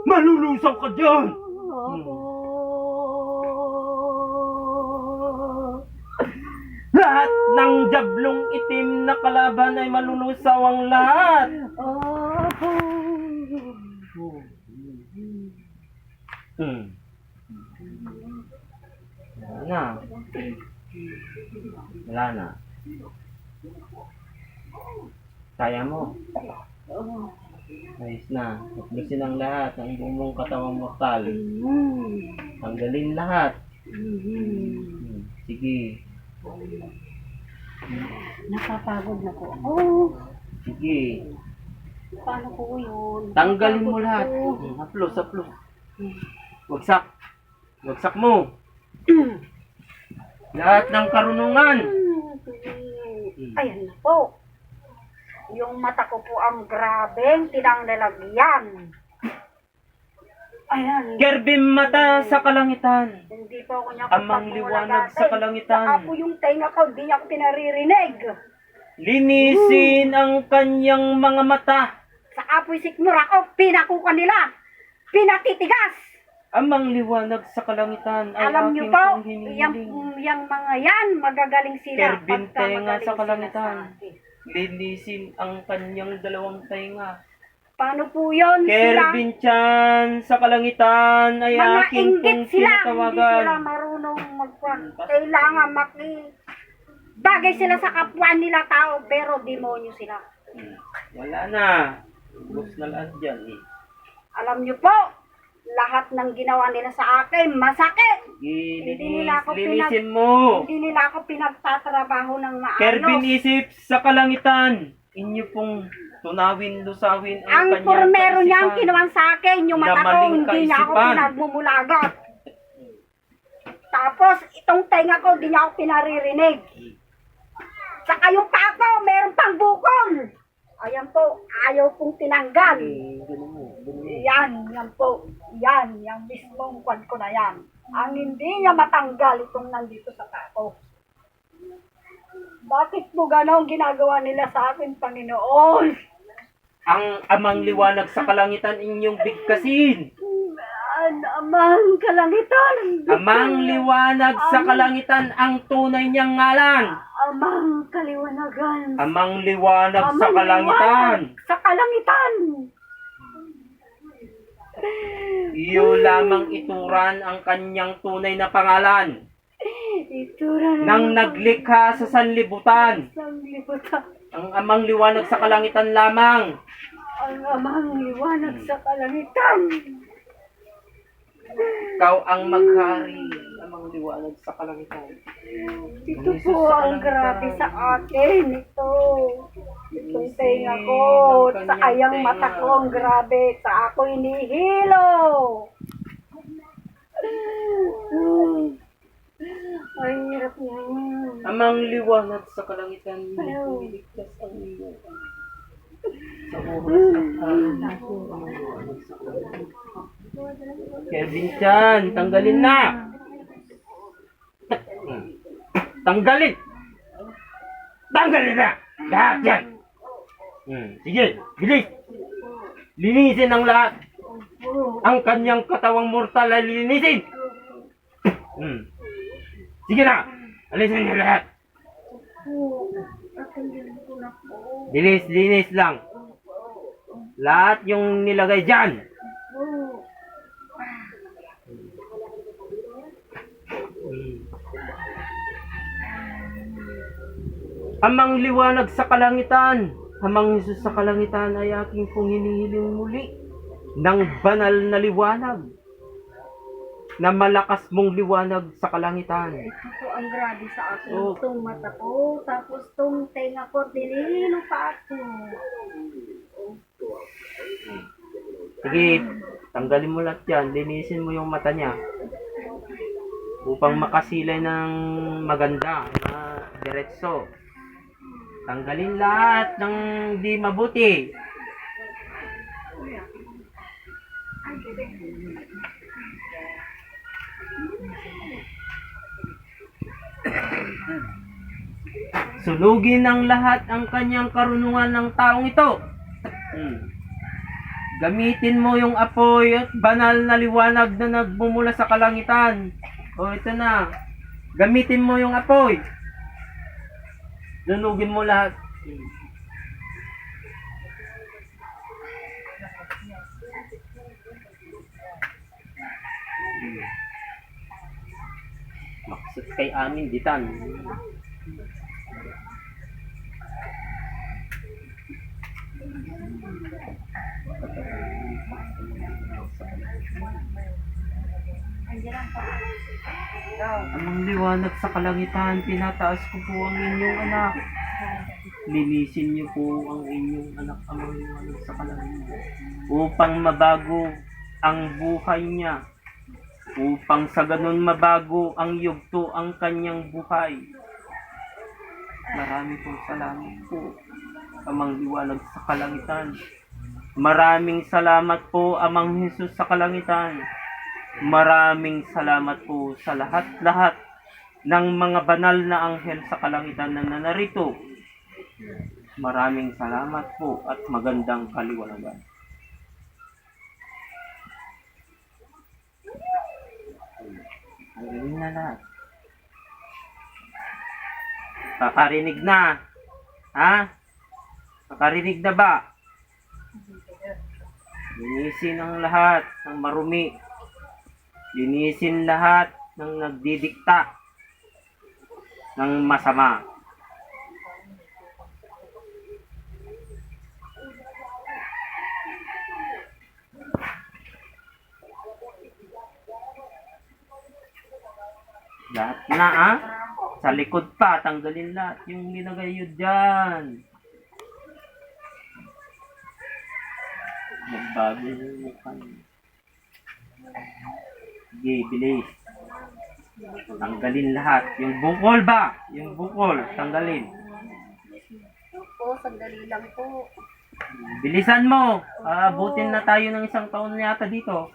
Malulusaw ka dyan! Opo. Lahat ng jablong itim na kalaban ay malulusaw ang lahat! Opo. Wala na. Wala na. Kaya mo. Ayos na. Tuklasin ang lahat ng buong katawang mortal. Tanggalin lahat. Sige. Napapagod na po. Oh, Sige. paano po yun? Tanggalin mo lahat. Haplos. Wagsak. Wagsak mo. Lahat ng karunungan. Ayan na po. Yung mata ko po ang grabeng tinanglalagyan. Ayan. Kerbim mata sa kalangitan. Hindi po ako niya Amang liwanag sa kalangitan. Saka po yung tenga ko, hindi niya ako pinaririnig. Linisin ang kanyang mga mata. Saka po yung sikmura ko, pinakukan nila. Pinatitigas. Amang liwanag sa kalangitan ay Alam niyo aking po, pong hinihiling. yung mga yan, magagaling sila. Kerbin pagka tenga magaling sa sila kalangitan. sa akin. Linisin ang kanyang dalawang tainga. Paano po yun? Kerbin Chan sa kalangitan ay Mga aking inggit pong sila. Hindi sila tinatawagan. marunong magkwan. Kailangan bagay sila sa kapwa nila tao, pero demonyo sila. Wala na. Ubus na lahat dyan eh. Alam niyo po, lahat ng ginawa nila sa akin, masakit. Hindi nila ako Linisin mo. Hindi nila ako pinagtatrabaho ng maayos. Kerbin isip sa kalangitan. Inyo pong tunawin, lusawin ang Ang kanyang pormero niyang kaisipan. kinuwan sa akin, yung mata ko, Namaling hindi niya ako kaisipan. pinagmumulagat. Tapos, itong tenga ko, hindi niya ako pinaririnig. Saka yung paa ko, meron pang bukol. Ayan po, ayaw pong tinanggal. Ganun mo. Yan po. Yan, yung mismong kwan ko na yan. Ang hindi niya matanggal itong nandito sa paa. Bakit po gano'ng ginagawa nila sa akin, Panginoon? Ang amang liwanag sa kalangitan inyong bigkasin. Amang kalangitan. Amang liwanag sa kalangitan ang tunay niyang ngalan. Amang kaliwanagan. Amang liwanag sa Amang kalangitan. liwanag sa kalangitan. Iyo lamang ituran ang kanyang tunay na pangalan. Itura Nang naglikha sa sanlibutan. ng libutan. Ang amang liwanag sa kalangitan lamang. Ang amang liwanag sa kalangitan. Ikaw ang maghari. Amang liwanag sa kalangitan. Ito Jesus po sa ang kalangitan. grabe sa akin. Itong tenga ko. Ang Sa ayang kanyang mata tenga. ko ang grabe. Sa ako inihilo. Ay, hirap niya. Amang liwanag sa kalangitan. Ayaw. Iligtas ang iyo. Sa oras ng araw. Kevin Chan, tanggalin na! Tanggalin! Tanggalin na! Lahat yan! Sige, bilis! Linisin ang lahat! Ang kanyang katawang mortal ay linisin! Sige na! Alisin niyo lahat! Linis lang! Lahat yung nilagay dyan! Amang liwanag sa kalangitan, amang Jesus sa kalangitan ay aking pong hinihiling muli ng banal na liwanag, na malakas mong liwanag sa kalangitan. Ito po ang grabe sa akin. Oh. Itong mata ko. Tapos itong tenga ko. Dilino pa ako. Sige, tanggalin mo lahat yan, linisin mo yung mata niya upang makasilay ng maganda na diretso. Tanggalin lahat ng di mabuti. Sunugin ng lahat ang kanyang karunungan ng taong ito. Gamitin mo yung apoy at banal na liwanag na nagmumula sa kalangitan. O ito na. Gamitin mo yung apoy. Dunugin mo lahat. Maksud kay amin ditan. Amang liwanag sa kalangitan, pinataas ko po ang inyong anak. Linisin niyo po ang inyong anak, amang liwanag sa kalangitan, upang mabago ang buhay niya, upang sa ganun mabago ang yugto ang kanyang buhay. Marami pong salamat po, amang liwanag sa kalangitan. Maraming salamat po, amang Jesus sa kalangitan. Maraming salamat po sa lahat-lahat ng mga banal na anghel sa kalangitan na narito. Maraming salamat po at magandang kaliwanagan. Ang galing na lahat. Kakarinig na. Ha? Kakarinig na ba? Linisin ang lahat ng marumi. Linisin lahat ng nagdidikta ng masama. Lahat na sa likod pa, tanggalin lahat yung nilagay nyo dyan. Magbago yung mukha nyo. Sige, bilis. Tanggalin lahat. Yung bukol ba? Yung bukol, tanggalin. Po, sandali lang po. Bilisan mo. Abutin na tayo ng 1 taon yata dito.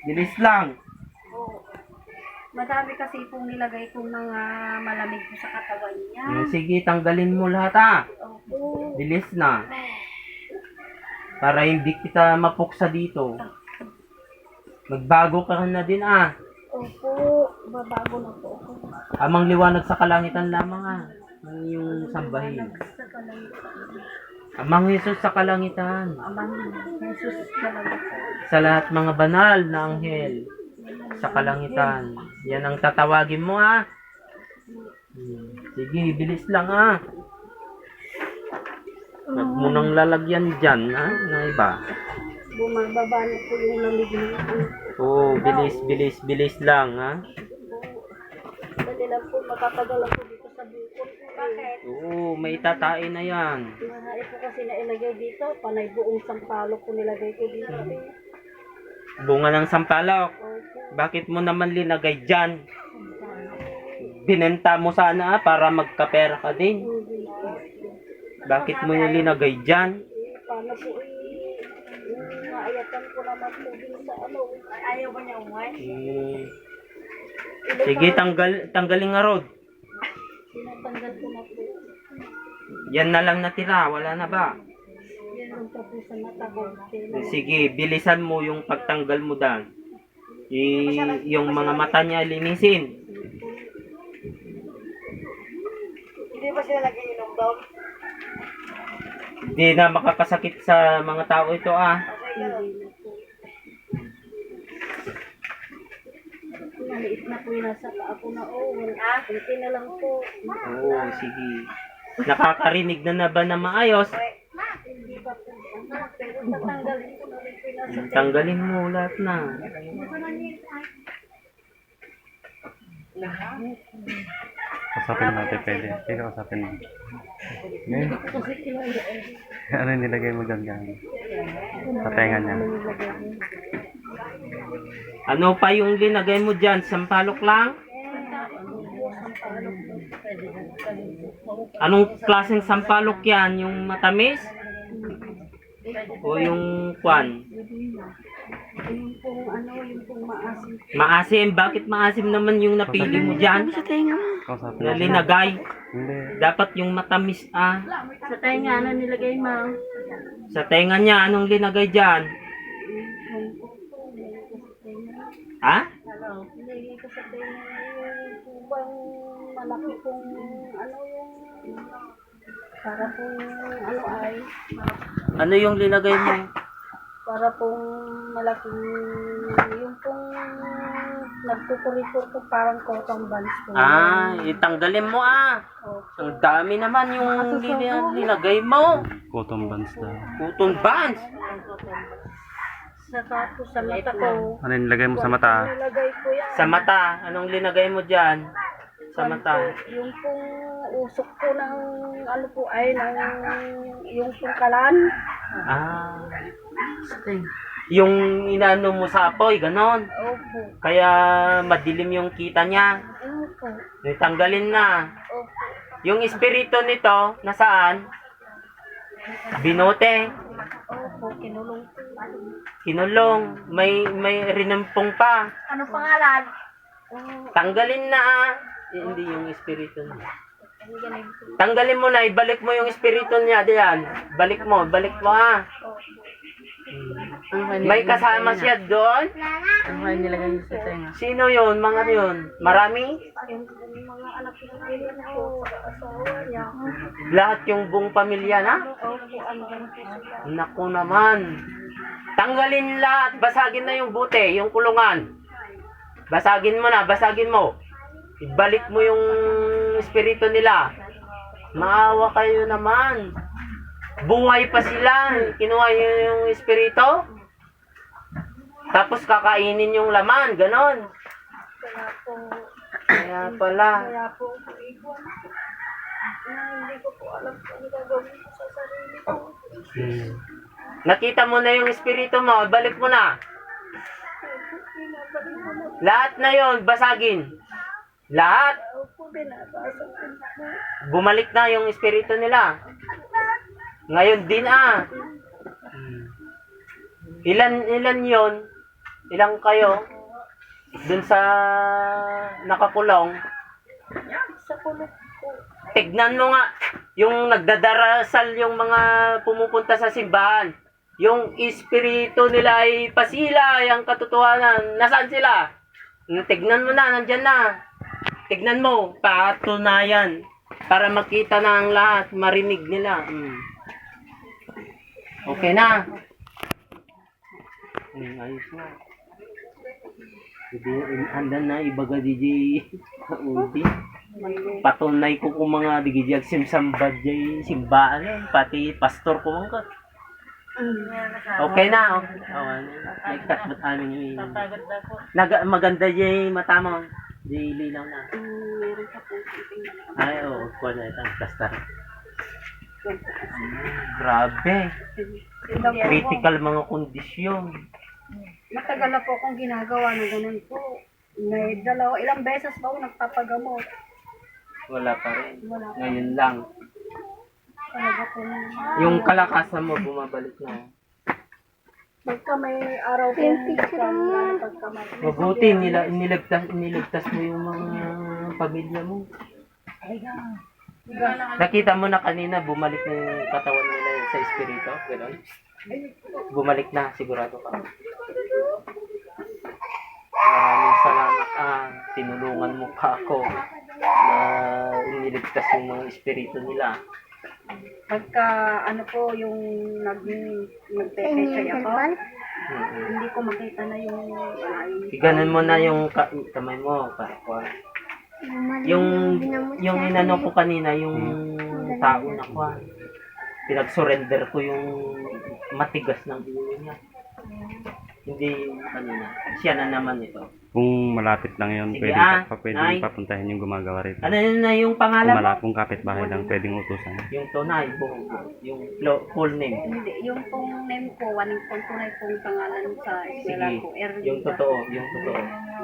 Bilis lang. Po. Madami kasi pong nilagay kong mga malamig po sa katawan niya. Sige, tanggalin mo lahat Opo. Bilis na. Para hindi kita mapuksa dito. Magbago ka na din Opo, babago na po ako. Amang liwanag sa kalangitan lamang ang yung sambahin. Sa kalangitan. Amang Jesus sa kalangitan. Amang Jesus talaga po. Sa lahat mga banal na anghel sa kalangitan. Yan ang tatawagin mo Sige, bilis lang Huwag mo nang lalagyan dyan na iba. Bumababa na po yung lamig niya. Oo, bilis lang Dali lang po, makatagal ako dito sa bukod. Bakit? Oo, may tatae na yan. Mahai po kasi na ilagay dito. Panay buong sampalok ko nilagay ko dito. Bunga ng sampalok. Opo. Bakit mo naman linagay dyan? Binenta mo sana para magkapera ka din. Bakit mo yung linagay dyan? Paano po naayatan ko naman po din sa Ayaw ba niya umay? Sige, tanggalin nga rod. Tinatanggal ko na po. Yan na lang natira, wala na ba? Yan ang tapusan na tabog. Sige, bilisan mo yung pagtanggal mo dan. Yung mga mata niya linisin. Hindi ba sila nag-iinom daw? Hindi na makakasakit sa mga tao ito Maliit na po yung nasa paa ko na Kunti na lang po. Oo, sige. Nakakarinig na ba na maayos? Hindi pa po. Pero tatanggalin ko na rin po yung nasa Tanggalin mo lahat na. Kasapin natin pwede. Sino kasapin mo? Ngayon, ano yung nilagay mo dyan dyan? Sa tenga niya. Ano pa yung linagay mo dyan? Sampalok lang? Anong klaseng sampalok yan? Yung matamis? O yung kwan? Yung pong yung pong maasim. Maasim? Bakit maasim naman yung napili mo dyan? Kasapin Na mo. linagay? Hindi. Dapat yung matamis Sa tayo nilagay mo. Sa tenga niya, anong linagay dyan? Ha? Hindi ko sa yung kubang malaki pong ano yung para pong ano ay Ano yung linagay mo? para pong malaking yung pong nagkukurito ko parang cotton buds po. Itanggalin mo Opo. Ang dami naman yung linagay mo. Cotton bands daw. Cotton bands. Sa tapos sa mata ko. Ano yung nilagay mo sa mata? Nilagay ko yan. Sa mata, anong linagay mo dyan? Sa mata. Yung pong usok ko ng ano po ay ng yung pong kalan. Yung inano mo sa apoy, ganon. Opo. Kaya madilim yung kita niya. Opo. Tanggalin na. Opo. Yung espiritu nito, nasaan? Binote. Opo. Kinulong ko. Kinulong. May rinumpong pa. Ano pangalan? Tanggalin na Hindi yung espiritu niya. Tanggalin mo na, ibalik mo yung espiritu niya diyan. Balik mo May kasama siya doon? Ang nilagay niyo sa tenga. Sino yun? Mga yun? Marami? Yung mga anak ng ko, asawa niya. Lahat yung buong pamilya na? Opo, ano po sila. Naku naman. Tanggalin lahat. Basagin na yung bute, yung kulungan. Basagin mo. Ibalik mo yung espiritu nila. Maawa kayo naman. Buhay pa sila. Kinuha nyo yung espiritu. Tapos kakainin yung laman. Ganon. Kaya po, Kaya pala. ikon. Hindi ko po alam kung ano gagawin ko sa sarili ko. Nakita mo na yung espiritu mo. Ibalik mo na. Lahat na yon basagin. Lahat. Opo, binabasa ko po. Bumalik na yung espiritu nila. Ngayon din Ilan yon? Ilang kayo? Dun sa nakakulong. Sa kulot ko. Tignan mo nga. Yung nagdadarasal yung mga pumupunta sa simbahan. Yung espiritu nila ay pasilay ang katotohanan. Nasaan sila? Tignan mo na, nandyan na. Tignan mo, patunayan. Para makita na ang lahat, marinig nila. Okay na. Ayos na. Andan na, ibaga DJ Udi. Patunay ko kung mga digijag simsambad jay simbaan. Pati pastor ko mga. Okay na. May cut ba't amin yung maganda jay mata mo. Jay lilaw na. Meron pa po titingnan. Ay, kuha na itang plaster. Grabe. Critical mga kondisyon. Matagal na po akong ginagawa na ganun po. May ilang beses ba ako nagpapagamot. Wala pa rin. Wala pa. Ngayon lang. Talaga po. Yung kalakasan mo, bumabalik na. Pagka may araw po. Pagka may Mabuti, niligtas mo yung mga pamilya mo. Nakita mo na kanina, bumalik na yung katawan nila sa espiritu. Gano'n? Bumalik na, sigurado ka. Maraming salamat. Tinulungan mo ka ako na niligtas yung mga espiritu nila. Pagka ano po yung nagpepechay ako, hindi ko makita na yung Iganon mo na yung kamay mo. Yung inano ko kanina, yung tao na ko. Pinag-surrender ko yung matigas ng ulo niya. Hindi kanina. Siya na naman ito. Kung malapit lang yun, Sige, pwedeng Nay. papuntahin yung gumagawa rito. Ano na yung pangalan mo? Kung kapitbahay lang, pwedeng utusan. Yung tunay, yung full name. Hindi, yung pong name ko, waning pong tunay pong pangalan sa eskwela Sige, ko, Erlinda. yung totoo.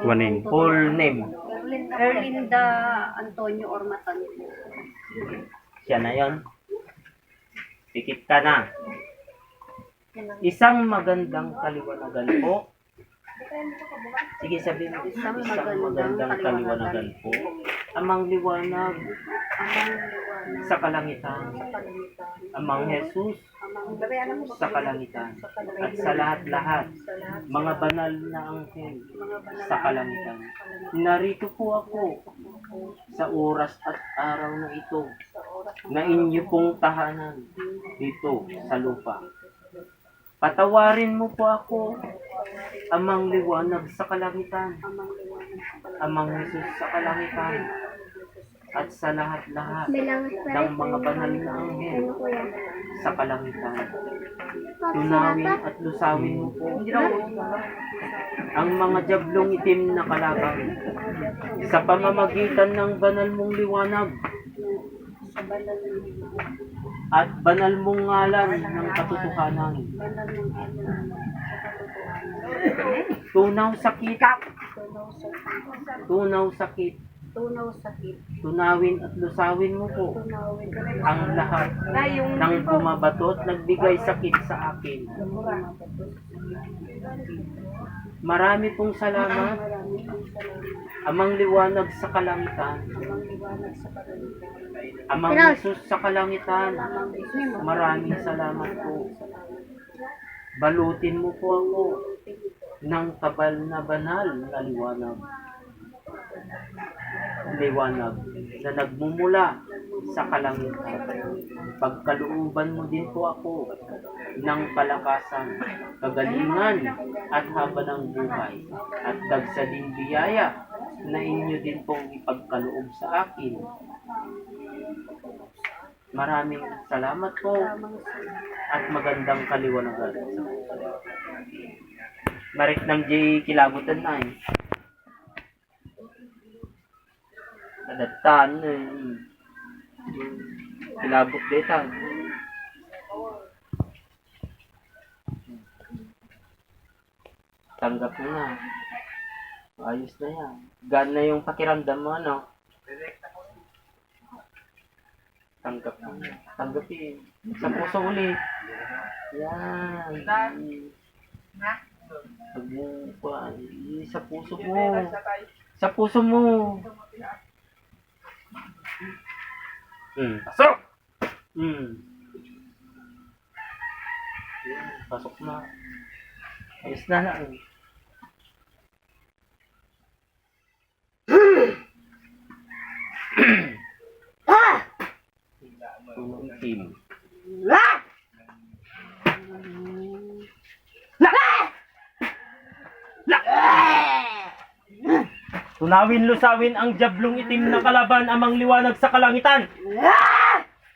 Waning. Full name. Erlinda Antonio Ormatan. Siya na yon. Pikit ka na. Isang magandang kaliwanagan po. Sige, sabihin mo. Isang magandang kaliwanagan po. Amang liwanag. Amang liwanag. sa kalangitan. Amang Jesus sa kalangitan. At sa lahat-lahat, mga banal na anghel sa kalangitan. Narito po ako sa oras at araw na ito na inyo pong tahanan dito sa lupa. Patawarin mo po ako, Amang liwanag sa kalangitan, Amang Jesus sa kalangitan, at sa lahat-lahat ng mga banal na anghel sa kalangitan. Tunawin at lusawin mo po ang mga jablong itim na kalaban sa pamamagitan ng banal mong liwanag at banal mong ngalan ng katotohanan. Tunaw sakit, Tunaw sakit. tunawin at lusawin mo po ang lahat ng bumabato at nagbigay sakit sa akin. Marami pong salamat, Amang liwanag sa kalangitan, Amang Jesus sa kalangitan. Maraming salamat po. Balutin mo po ako ng kabal na banal na liwanag. Liwanag na nagmumula sa kalangitan. Pagkalooban mo din po ako ng palakasan, kagalingan at haba ng buhay, at dagsading biyaya na inyo din pong ipagkaloob sa akin. Maraming salamat po at magandang kaliwanagan. Marik ng J. Kilabutan na eh. Nadatan eh. Kilabot dito. Tanggap mo na. Ayos na yan. Gaan na yung pakiramdam mo, ano? Tanggap mo. Tanggapin. Sa puso ulit. Yan. Pag mo pa, sa puso mo. Sa puso mo. Pasok! Pasok na. Ayos na lang. Tulong team. Tunawin lusawin ang jablong itim na kalaban, Amang liwanag sa kalangitan.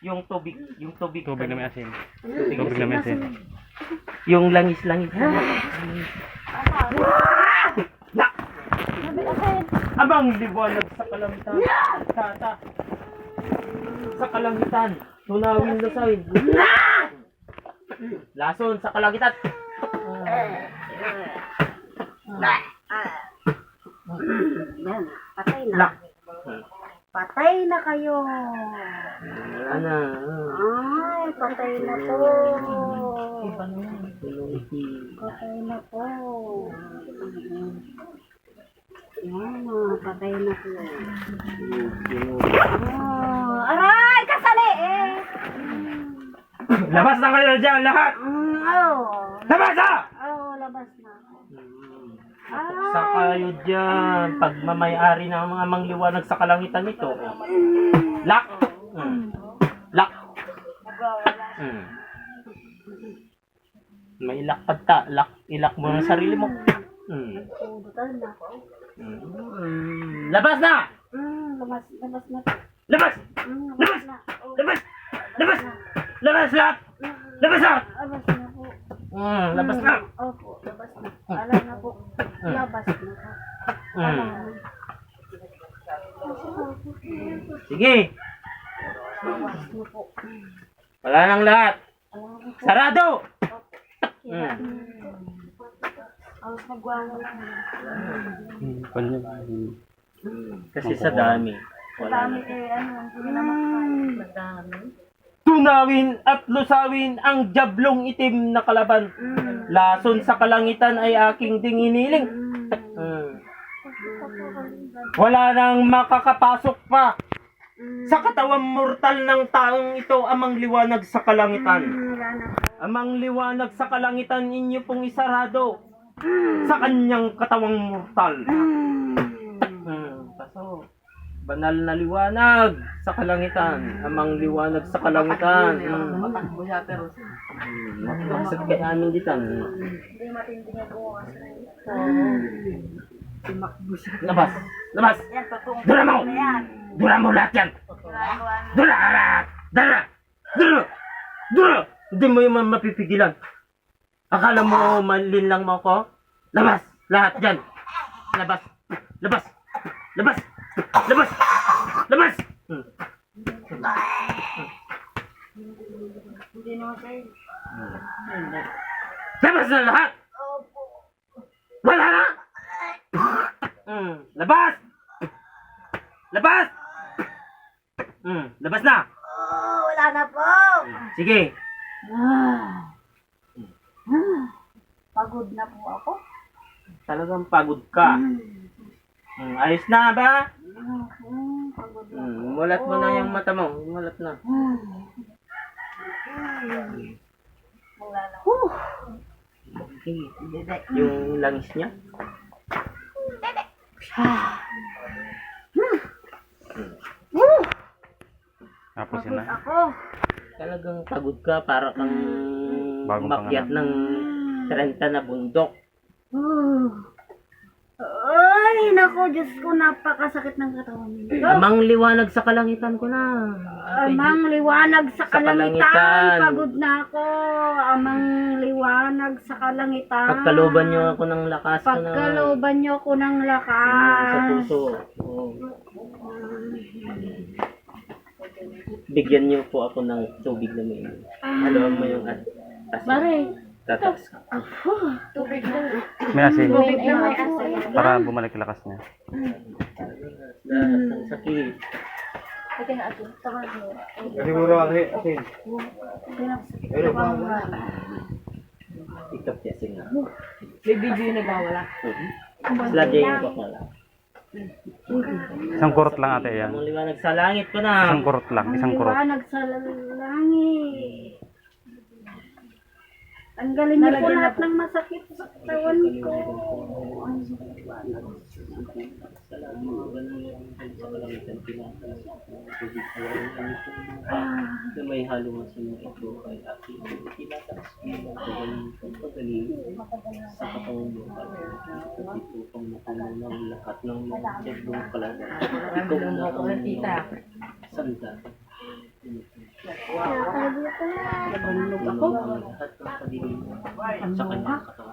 Yung tubig Tubig na may asin. Tubig na may asin. Yung langis-langis. Amang liwanag sa kalangitan. Tata. Sa kalangitan. Tunawin lusawin. Lason sa kalangitan. Yan, patay na. Lak. Patay na kayo. Wala na. Ay, patay na po. Tulong team. Patay na po. Yan, patay na po. Oh, aray, kasali eh. Labas na kayo dyan lahat! Labas na! Labas na. Sa kayo dyan, pagmamayari ng mga mangliwanag sa kalangitan nito. Lock! Lock! May ilak pagta. Ilak mo ng sarili mo. Labas na! Labas na. Labas! Labas! Labas! Labas! Labas lahat! Labas lahat! Labas na po. Labas na! Opo, labas na. Alam na po. Labas na po. Sige! Labas na po. Wala nang lahat! Sarado! Alas magwawala na. Kasi sa dami. Dami hindi naman madami. Tunawin at lusawin ang jablong itim na kalaban. Lason sa kalangitan ay aking dinginiling. Wala nang makakapasok pa Sa katawang mortal ng taong ito, amang liwanag sa kalangitan. Wala na po. Amang liwanag sa kalangitan, inyo pong isarado sa kanyang katawang mortal. Kaso, banal na liwanag sa kalangitan. Amang liwanag sa kalangitan. Matakbo siya pero Masad ka namin dito. Hindi matindi nga bukas. tumakbo siya. Labas! Labas! Yan, totoong Dura mo! na yan. Dura mo lahat yan! Ginagawa na. Dura! Dura! Dura! Dura! Hindi mo yung mapipigilan. Akala mo malin lang mo ako? Labas! Lahat dyan! Labas! Labas! Labas! Labas! Labas! Hindi naman sa'yo. Labas na lahat! Wala na! Labas! Labas! Labas na! Wala na po. Sige! Pagod na po ako. Talagang pagod ka. Ayos na ba? Pagod na. Mulat mo na yung mata mo. Mulat na. Wala na. Okay. Yung langis niya. Tapos yun Pagod na. ako. Talagang pagod ka para kang Bagong umakyat ng 30 na bundok. Ay, nako, Diyos ko, napakasakit ng katawan nito. Amang liwanag sa kalangitan ko na. Amang liwanag sa Sa kalangitan. kalangitan. Pagod na ako. Amang liwanag sa kalangitan. Pagkaloban niyo ako ng lakas ko na. Pagkaloban niyo ako ng Sa lakas. puso. Oo. Bigyan niyo po ako ng tubig na may. Haluan mo yung asin. Pare, Tataas ka. tubig na. May asin. Tubig na may asin. Para bumalik lakas niya. Lahat ng sakit. Ito na asin. Tama mo. Ikap niya sila. May video yung nagwawala. Sila dyan yung bakala. Isang kurot lang ate yan. Amang liwanag sa langit ko na. Isang kurot lang. Isang kurot. Liwanag sa langit. Tanggalin niyo po lahat ng masakit sa katawan ko. Na may halong asin na ito ay aking tinataas mo ang pagaling sa katawan mo. Ito pang mapuno ng lahat ng jagdong kalaban. Ikaw na Ako ng tita. sanda. Sabi ko na. Lahat ng pagdilim sa kanyang katawan.